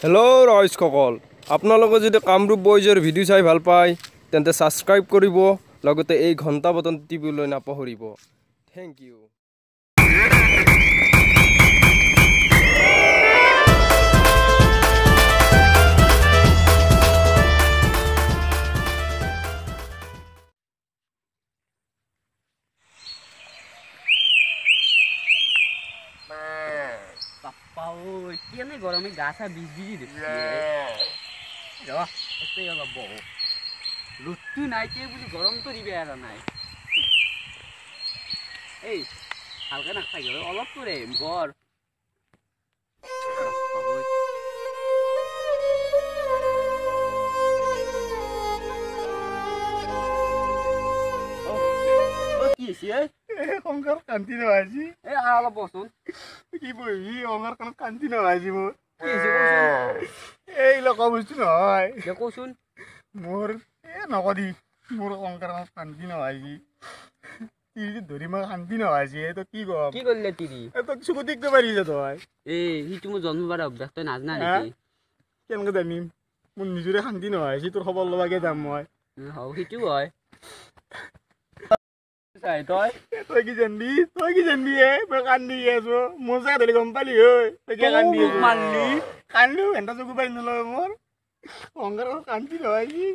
Hello' ৰাইজসকল, আপোনালোকে যদি Kamrup বয়জৰ video' চাই ভাল পায় তেন্তে ছাবস্ক্ৰাইব কৰিব, লগতে এই ঘণ্টা বটন টিপিবলৈ নাপাহৰিব। Thank you. কেনে গরমে গাছা বিজি দেখছি অলপ বহ রোদটো নাই কে বুলি গরম তো দিবে আর নাই এই হালকা নাখাই অলপ করে গড় কি আছে সংসার কান্তি নহাইছি অলপ বসুন কি বহি সংসার কানত কান্তি নহাইছি মোৰ কি আছে এই লোক বস্তু নহয় কচোন মোৰ নকদি মোৰ সংসাৰ কানত কান্তি নহাইছি তিৰি ধৰি মই শান্তি নহাইছি তো কি কম কি কৰলে তিৰি তোক চকু দেখতে পাৰিছ তই সিটো মোৰ জন্ম বাৰ অভ্যাস তই নাজনা নেকি কেনেকে জানিম মোৰ নিজৰে শান্তি নহাইছি তোৰ খবৰ লবাকে যাম মই সিটো হয় তই তই কি জানবি মই কান্দি আছো মোৰ চাই ধৰি গম পালি ঐ তই কিয় কান্দি মাৰলি কান্দিও ঘণ্টা চকু পাৰি নলয় মোৰ সংসাৰ কান্তি নহাইছি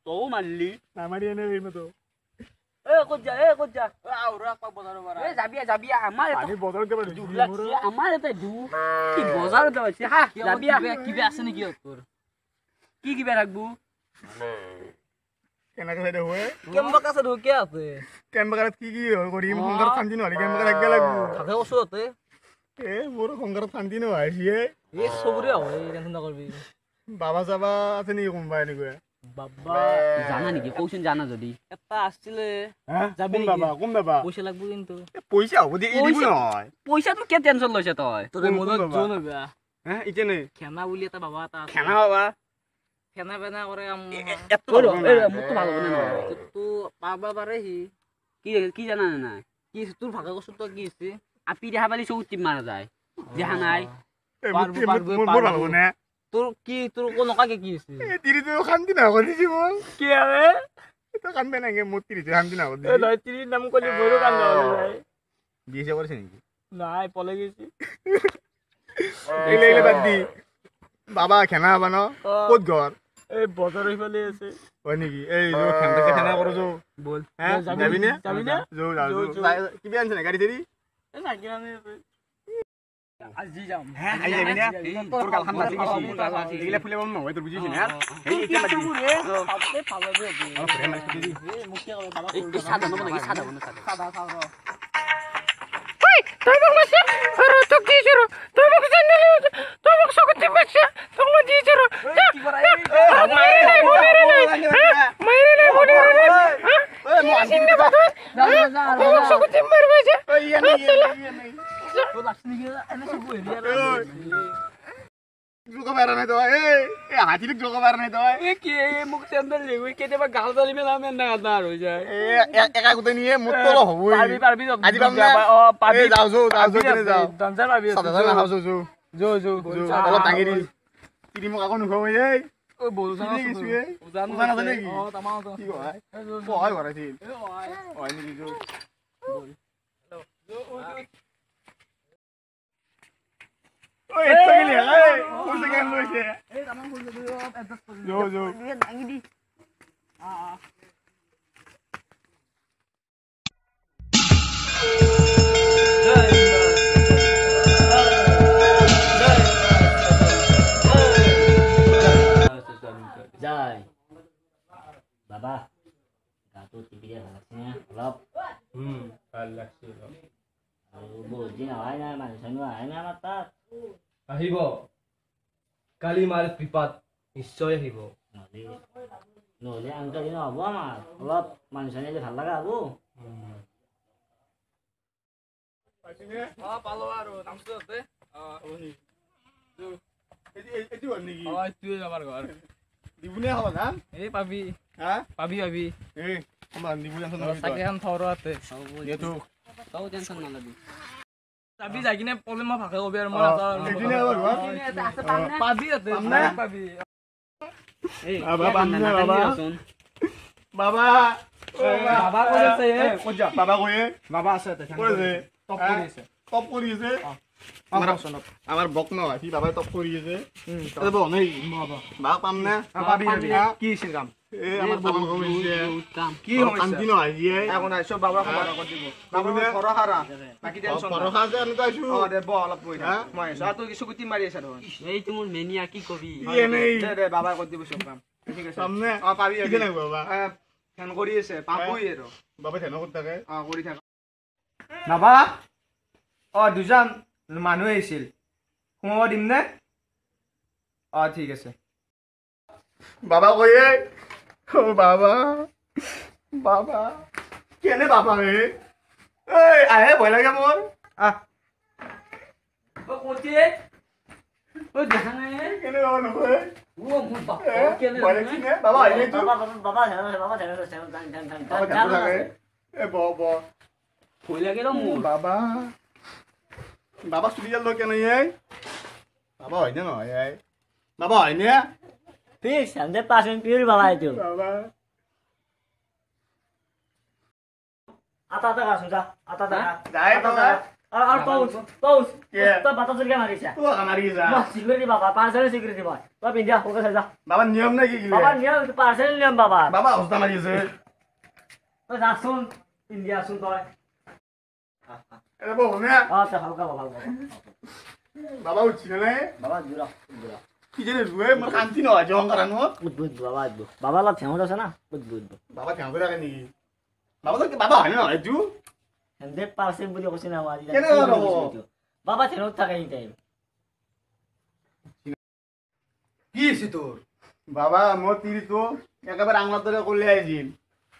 তও মাৰলি নামাৰি এনে তো ক'ত যা যাবি আমাৰ পানী বটল কেবা আমাৰ এটা কি বজাৰত আছে হা যাবি কিবা আছে নেকি তোৰ কি কিবা ৰাখবো কেনেকে চাই দেখুৱে কেম্বা কাছে ঢুকে আছে কেম্বাকাৰত কি কৰিম সংসাৰত শান্তি নহ'লে কেম্বাকাৰ ৰাখিব লাগিব থাকে ওচৰতে মোৰ সংসাৰত শান্তি নহাইছি এই চবৰে হয় টেনচন নকৰবি বাবা চাবা আছে নেকি কোনোবা এনেকুৱা বাবা জানা নেকি কৌচোন জানা যদি এটা আছিলে যাবি কোন বাবা পইচা লাগবো কিন্তু পইচা হ'ব দি দিব নহয় পইচাটো কিয় টেনচন লৈছে তই তোৰ মনত জোন হবা এতিয়া নে খেনা বুলি এটা বাবা এটা আছে খানা বাবা খেনা বেনা কৰে মোকতো ভাল হ'ব নে নহয় তো পাবা পাৰে সি কি জানা নাই কি তোৰ ভাগৰ কচোন তই কি হৈছে আপি দেখা পালি চকুত টিপ মাৰা যায় দেখা নাই মোৰ ভাল হ'ব নে তোৰ নকাকে কি হৈছে তিৰিটো শান্তি নহ'ব দিছি মোৰ কি আৰে তই কান্দবে নাগে মোৰ তিৰিটো শান্তি নহ'ব দিছি তিৰিৰ নাম কলি বড়ো কান্দ যায় বিয়ে কৰিছে নেকি নাই পলে গৈছি এইলে বাদ দি বাবা খানা বাব ন ক'ত ঘৰ এই বজাৰ ইফালে আছে হয় নেকি এই খানা কৰো যো বল যাবি নে যাও কিবা আনিছে নে গাড়ী চাড়ী আজি যাম আহি যাবি নে তোৰ গালখান নাচি গৈছি এইগিলা ফুলে মন নহয় তোৰ বুজিছ নে এই এতিয়া মাতি তই মোক মাছে আৰু তোক দিছো ৰ তই মোক জানিলে তই মোক চকুত দিছে তোক মই দিছো ৰ মাইৰে নাই মই চিন্তা বাদ মোক চকুত মাৰিব যে জোকা পাৰা নাই তই এই হাতীটোক জোকা পাৰা নাই তই মোক চেণ্ডেল দিব কেতিয়াবা গাল চালি মেলা মেন্দাৰ হৈ যায় একা গোটেই নিয়ে মোৰ তল হ'বই পাৰবি আজি পাম না পাবি যাওঁ যাওঁ ডান্সাৰ পাবি অলপ ডাঙি দি তিৰি মোক আকৌ নুখুৱাবই দেই বলজান আছে নেকি কি কয় সহায় কৰাইছিল হয় নেকি ঐ এটা গেলি এই কোন গান লৈছে এই তামান ফুল দে এডজাস্ট কৰি যো ডাঙি দি যায় বাবা গাটো টিপিলে ভাল লাগছে না অলপ ভাল লাগছে আৰু বহুত দিন অহাই নাই মানুহ চানুহ অহাই নাই আমাৰ তাত আহিব কালি মাৰ কৃপাত নিশ্চয় আহিব নহ'লে আনকা দিন হ'ব আমাৰ অলপ মানুহ চানুহ আহিলে ভাল লগা হ'ব পালো আৰু নামটো আছে এইটো হ'ল নেকি এইটোৱে আমাৰ ঘৰ দিবুনে হ'ব না এই পাবি পাবি এই আমাৰ দিবু জানছ চাকি এখন থৰ আছে এইটো তও টেনচন নালাবি যাবি যাই কিনে পলে মই ভাষা কবি আৰু মই এইদিনে এবাৰ হোৱা পাবি ইয়াতে পামনে? পাবি বাবা পামনে বাবা বাবা বাবা কৈ আছে ক'ত যা বাবা কৈয়ে বাবা আছে তাতে ক'ত আছে টপ কৰি আছে টপ কৰি আছে আমাৰ বক নহয় সি বাবাই টপ কৰি আছে তাতে বহ নাই বাবা পামনে পাবি হা? কি আছিল কাম এই আমাৰ বাবা কমিছে কি শান্তি নহয় যিয়ে একো নাই চব বাবা সমাধান কৰি দিব বাবা ঘৰৰ হাৰা বাকী টেনচন নাই ভৰসা যে এনেকুৱা আছো দে বহ অলপ বহি হা? মই আহিছো আৰু তই চকুটি মাৰি আছা দেখোন এইটো মোৰ মেনিয়া কি কবি ই এনেই দে বাবাই কৰি দিব চব কাম ঠিক আছে পামনে পাবি কি নাই বাবা ফেন কৰি আছে পাবই আৰু বাবাই ধ্যান কৰি থাকে কৰি থাক বাবা দুজন মানুহ আহিছিল সোমাব দিম নে ঠিক আছে বাবা কৈয়ে ও বাবা বাবা কেনে বাবা হে এই আহে ভয় লাগে মোৰ দেখা নাই কেনে বাবা নকয় মোৰ বাপ ভয় লাগিছে নে বাবা আহিলে তো বাবা বাবা ধ্যান বাবা ধ্যান থাকে এ ব ভয় লাগে ন মোৰ বাবা বাবা চুলি জাল কেনে এই বাবা হয়নে নহয় এই বাবা হয়নে Please, 100% pure বাবা itu. বাবা Ata ka sudah, ata. যাই তো Ar pause. Yeah. তো বাতা চুরি মারিছা। তো আমারি যা বাস সিকিউরিটি বাবা, পার্সেল সিকিউরিটি বয়। তো পিন্ডিয়া ওকে যা। বাবা নিয়ম নাকি কি বাবা নিয়ে পার্সেল নিয়ম বাবা। বাবা হস্তা মারিছে তো যা শুন, পিন্ডিয়া শুন তো। এ বহ নে আচ্ছা হালকা বাবা। বাবা উঠছি না বাবা দূরা। কি জানে রুয়ে মোর শান্তি নহয় জং কারণ বুদ বাবা বুদ। বাবা লা থেমো আছে না? বুদ। বাবা ধ্যান করে রাখে নাকি বাবা তো বাবা হয় না একটু 100% বুলি কৈছে না আজি। কেনে হ'ব? বাবা থেমো থাকে এই টাইম। কি আছে তোৰ বাবা মই তিৰিটো একেবাৰে আঙুলাৰ দৰে কৰিলে আহিছিল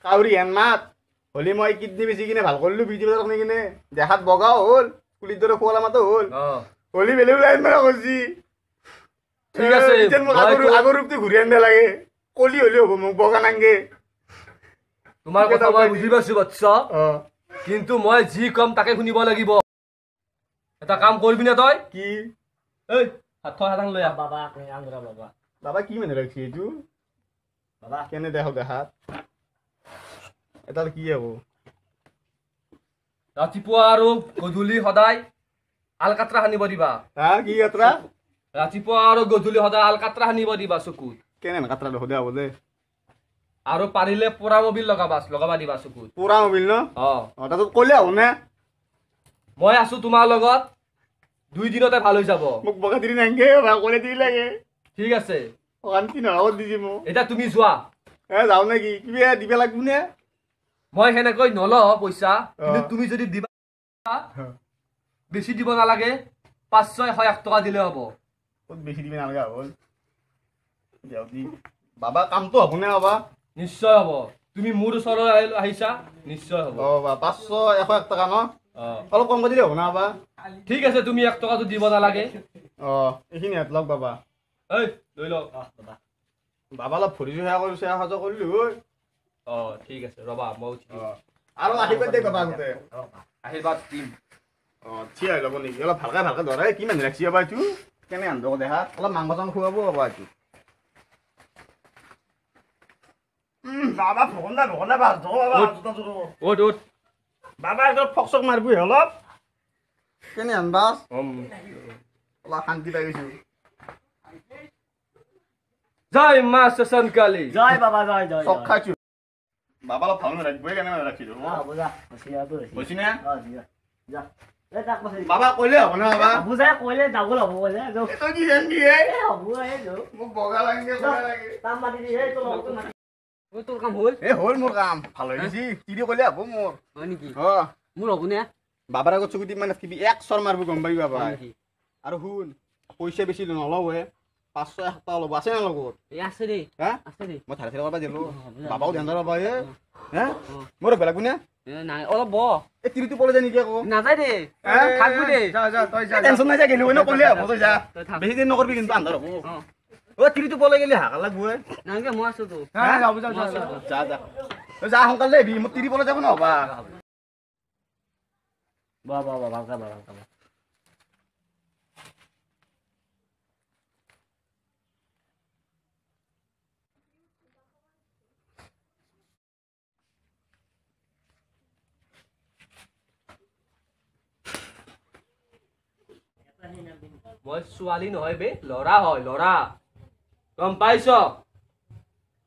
কাউৰী হেন মাত হলি মই কিডনী বেছি কিনে ভাল কৰিলো বিজি বজাৰ শুনি কিনে দেখাত বগাও হ'ল পুলিৰ দৰে খোৱালা মাতো হ'ল হলি বেলেগ ওলাই মাৰা কৰিছি ঠিক আছে, এতিয়া মোক আগৰ ৰূপটো ঘূৰি আনিব লাগে কলি হলি হ'ব মোক বগা নাংগে তোমাৰ কথা মই বুজি পাইছো বাচ্চা অ কিন্তু মই যি কম তাকে শুনিব লাগিব এটা কাম কৰিবি নে তই কি এই হাত হাতাং লৈ আহ বাবা আপনি আন্দরা বাবা। বাবা কি মানে ৰাখছি এইটো বাবা কেনে দেখো দেখাত এটা কি হ'ব ৰাতিপুৱা আৰু গধূলি সদায় আলকাত্ৰা সানিব দিবা হা কি যাত্ৰা ৰাতিপুৱা আৰু গধূলি সদায় আলকাত্ৰা সানিব দিবা চকুত কেনে কাত্ৰা দেখো দে হ'ব দে আৰু পাৰিলে পোৰা মবিল লগাবা দিবা চকুত পুৰা মবিল ন অ তাতো কলে হ'ব নে মই আছো তোমাৰ লগত 2 দিনতে ভাল হৈ যাব মোক বগা দিলি নাংগে বা কলে দিবি লাগে ঠিক আছে শান্তি নহয় দিছি মোক এতিয়া তুমি যোৱা যাওঁ নেকি কিবা দিব লাগিব নে মই সেনেকৈ নলওঁ পইচা কিন্তু তুমি যদি দিবা বেছি দিব নালাগে 500-1 টকা দিলে হ'ব ক'ত বেছি দিবি নালাগে হ'ল যাওঁ দি বাবা কামটো হ'ব নে বাবা নিশ্চয় হ'ব তুমি মোৰ ওচৰলৈ আহিছা নিশ্চয় হ'ব অ বা 500-101 টকা ন অ অলপ কম কৰি দিলে হ'ব না বাবা ঠিক আছে তুমি 1 টকাটো দিব নালাগে অ এইখিনি হাত লওক বাবা এই লৈ লওক বাবা বাবা অলপ ভৰিছো সেয়া কৰিছো সেয়া সজা কৰিলো ঐ অ ঠিক আছে ৰবা মই উঠি দিম। আৰু আশীৰ্বাদ দে বাবা আগতে আশীৰ্বাদ দিম অ থিয় হৈ ল'ব নেকি অলপ ভালকে ধৰে কি মানুহ ৰাখছি বাবা এইটো কেনে আনব দেখা অলপ মাংস চাং খুৱাব বাবা এইটো বাবা ভগন্দা বাছ উঠ বাবা একদম ফক চক মাৰিবি অলপ কেনে আনবাছ অলপ শান্তি পাই গৈছো জয় মা শশান কালী জয় বাবা জয় জয় চক খাইছো বাবা অলপ ভাল নাৰাখিবই কেনে ৰাখিছো বুজা হসিয়া তো বুজি নে যা এ তাক বসে বাবা কইলে হ'ব না বাবা বুজা কইলে ডাবল হবো বলে যো তই কি জানবি এ হবো এ যো মোক বগা লাগে বগা লাগে তাম মাটি দি এই তো লগটো মাটি তোৰ কাম হ'ল এ হ'ল মোৰ কাম ভাল হৈ গৈছি তিৰি কইলে হ'ব মোৰ হয় নেকি অ মোৰ হ'ব নে বাবাৰ আগত চকুটি মানে কিবি এক চৰ মাৰব গম পাবি বাবা হয় নেকি আৰু শুন পইচা বেছি নলওঁ 500-1 টকা ল'ব আছে না লগত এই আছে দেই হা আছে দেই মই ধাৰে ধাৰে দিলো বাবাও ধ্যান ধৰা পাই হা মোৰ বেলেগ কোনে নাই অলপ ব এই তিৰিটো পলে যায় নেকি আকৌ নাযায় দেই থাকবি দেই টেনচন নাই যা গেলি ন কলে হ'ব তই যা তই থাক বেছি দিন নকৰবি কিন্তু আন্ধাৰ হ'ব অ অ তিৰিটো পলে গেলি হাকা লাগব নালাগে মই আছো তো যা যা সোনকালে আহিবি মোৰ তিৰি পলে যাব নহবা বাবা বাবা বাবা মই ছোৱালী নহয় বে ল'ৰা হয় ল'ৰা গম পাইছ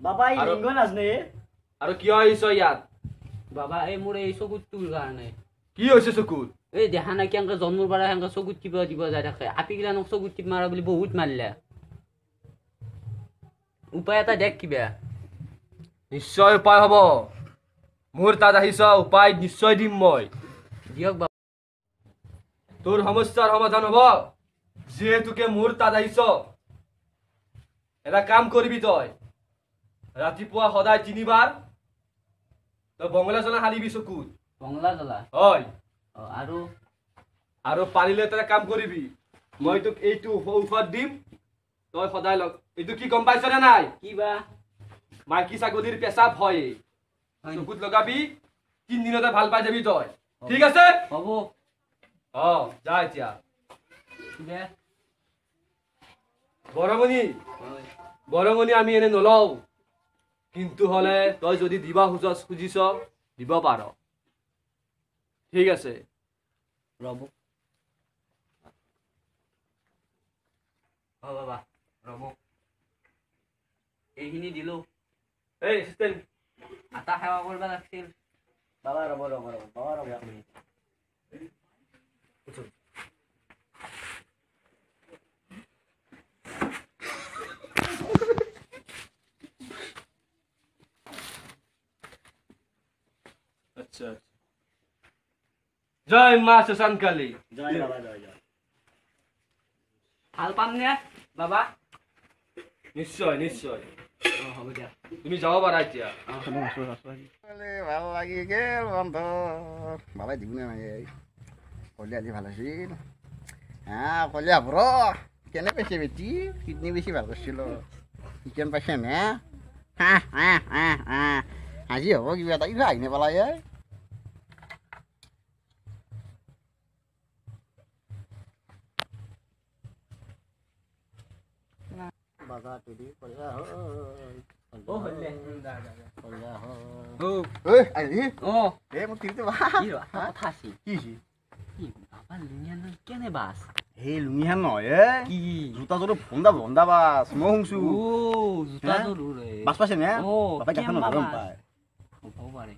বাবা এই আৰু- লিংগ নাজনে আৰু কিয় আহিছ ইয়াত বাবা এই মোৰ এই চকুত তোৰ কাৰণে কি হৈছে চকুত এই দেখা নাই কেনেকে জন্মৰ পৰা সেনেকে চকুত টিপা দিব যাই থাকে আপীগিলানক চকুত টিপ মাৰা বুলি বহুত মাৰিলে উপায় এটা দেখ কিবা নিশ্চয় উপায় হ'ব মোৰ তাত আহিছ উপায় নিশ্চয় দিম মই দিয়ক বাবা তোৰ সমস্যাৰ সমাধান হ'ব যিহেতুকে মোৰ তাত আহিছ এটা কাম কৰিবি তই ৰাতিপুৱা সদায় 3 বাৰ তই বঙলা জ্বলা হালিবি চকুত বঙলা জ্বলা হয় আৰু আৰু পাৰিলে তই কাম কৰিবি মই তোক এইটো ঔষধ দিম তই সদায় এইটো কি গম পাইছ নে নাই কিবা মাইকী ছাগলীৰ পেচাব হয় চকুত লগাবি 3 দিনতে ভাল পাই যাবি তই ঠিক আছে হ'ব যা এতিয়া কিবা বৰঙণি আমি এনে নলওঁ কিন্তু হলে তই যদি দিবা খুজিছ দিব পাৰ ঠিক আছে ৰ'ব বাবা ৰ'ব এইখিনি দিলো এই এচিষ্টেণ্ট আটা সেৱা কৰিব লাগিছিল বাবা ৰ'ব বাবা ৰ'ব এক মিনিট আচ্ছা জয় মা শশান কালী জয় বাবা জয় ভাল পাম নে বাবা নিশ্চয় নিশ্চয় হ'ব দিয়া তুমি যাব পাৰা এতিয়া ভাল লাগি গেল বন্ধু বাবাই দিবনে নাই কলে আজি ভাল আছিল কলে হ'ব ৰ কেনে পাইছে বেটি কিডনী বেছি ভাল কৰিছিল চিকেন পাইছে নে আজি হ'ব কিবা এটা কিবা আহি নাপালা বাজাৰটো দি পইচা আহিলি মোৰ তিৰিটো কথা আছিল কি বাবা লুঙিয়ান কেনে বাছ সেই লুঙিহান নহয় কি জোতা জোৰ ভন্দা বাছ মই শুনছো জোতাযোৰ বাছ পাইছে নে অ', বাপাই দেখা কেম্বা নগম বাছ। পায় হ'ব পাৰে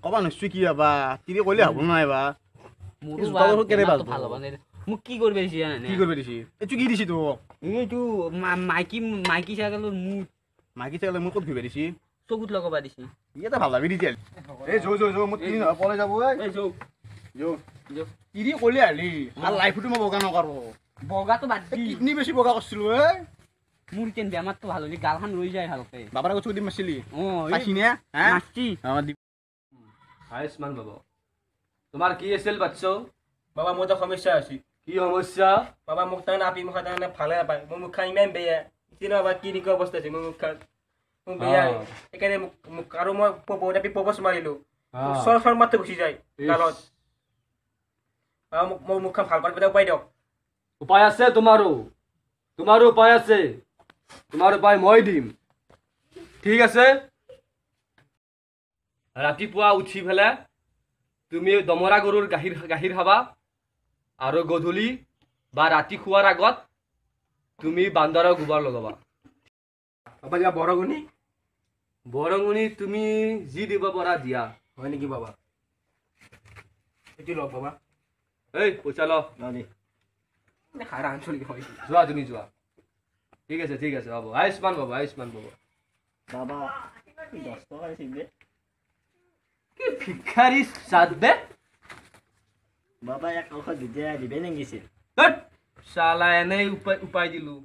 কবা নিশ্চয় কি হবা তিৰি কলে হ'ব নহয় বা মোৰো এই জোতাযোৰ কেনে বাছ ভাল হ'ব নে মোক কি কৰিব দিছে কি কৰিব দিছি এইটো কি দিছি তোক এইটো মাইকী ছাগলৰ মুঠ মাইকী চাগলে মোৰ ক'ত ঘূৰিব দিছি চকুত লগাব দিছে এটা ভাল লাগি দিছিল এই যৌ মোৰ তিৰি নহয় পলাই যাব যৌ তিৰি কলে আহিলি আৰু লাইফটো মই বগা নকৰো বগাটো বাদ দি কিডনী বেছি বগা কৰিছিলো মোৰ এতিয়া বেমাৰটো ভাল হ'লে গালখন ৰৈ যায় ভালকে বাবাৰ আগত চকু দি মাৰছিলি অঁ পাইছি নে মাছটি আয়ুষ্মান বাবা তোমাৰ কি আছিল বাচ্চা বাবা মোৰ এটা সমস্যা আছে কি সমস্যা বাবা মোক তাৰমানে আপি মুখা তাৰমানে ভালে নাপায় মোৰ মুখখন ইমান বেয়া এতিয়া বাবা কি এনেকুৱা অৱস্থা আছে মোৰ মুখখন মোক বেয়া সেইকাৰণে মোক আৰু মই বহুত আপি পবছ মাৰিলোঁ চৰ মাত্ৰ গুচি যায় গালত বাবা মোক মোৰ মুখখন ভাল কৰি পেলাই উপায় দিয়ক উপায় আছে তোমাৰো উপায় আছে তোমাৰ উপায় মই দিম ঠিক আছে ৰাতিপুৱা উঠি পেলাই তুমি দমৰা গৰুৰ গাখীৰ খাবা আৰু গধূলি বা ৰাতি খোৱাৰ আগত তুমি বান্দৰৰ গোবৰ লগাবা বাবা কিবা বৰঙণি তুমি যি দিব পাৰা দিয়া হয় নেকি বাবা এইটো লওক বাবা এই পইচা ল খাৰা আঞ্চলিক হয় যোৱা তুমি যোৱা ঠিক আছে হ'ব আয়ুষ্মান বাবা বাবা 10 টকা দিছিল দে কি ভিক্ষাৰী চাদ বে বাবা এক ঔষধ দিবে নেগিছিল চালা এনেই উপায় দিলো